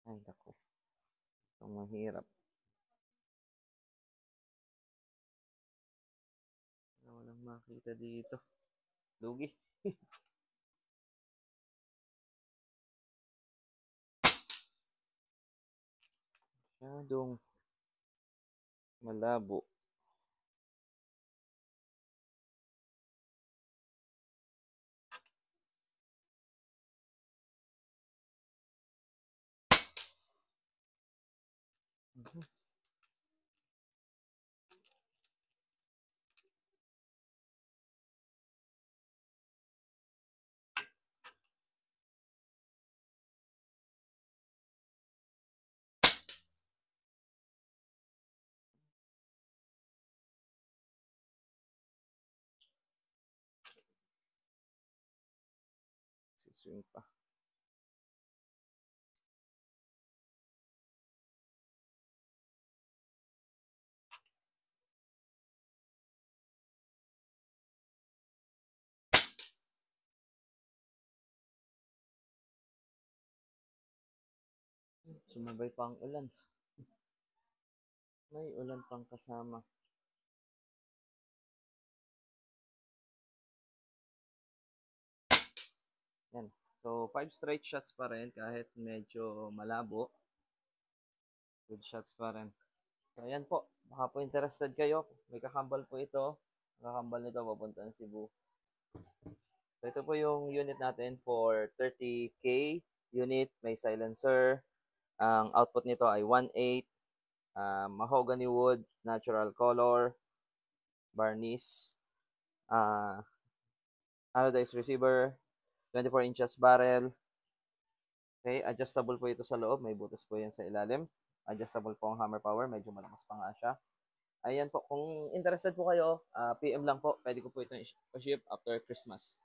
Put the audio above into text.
Ay, naku. Ito mahirap. Walang makita dito. Lugi. Masyadong malabo. Siswing pa. Sumabay pa ang ulan. May ulan pang kasama. Yan. So, 5 straight shots pa rin kahit medyo malabo. Good shots pa rin. So, ayan po. Baka po interested kayo. May kakambal po ito. Kakambal nito papunta ng Cebu. So, ito po yung unit natin for 30K unit. May silencer. Ang output nito ay 1.8. Mahogany wood, natural color, varnish. Anodized receiver. 24 inches barrel. Okay, adjustable po ito sa loob. May butas po yan sa ilalim. Adjustable po ang hammer power. Medyo malakas pa nga siya. Ayan po. Kung interested po kayo, PM lang po. Pwede ko po ito i-ship after Christmas.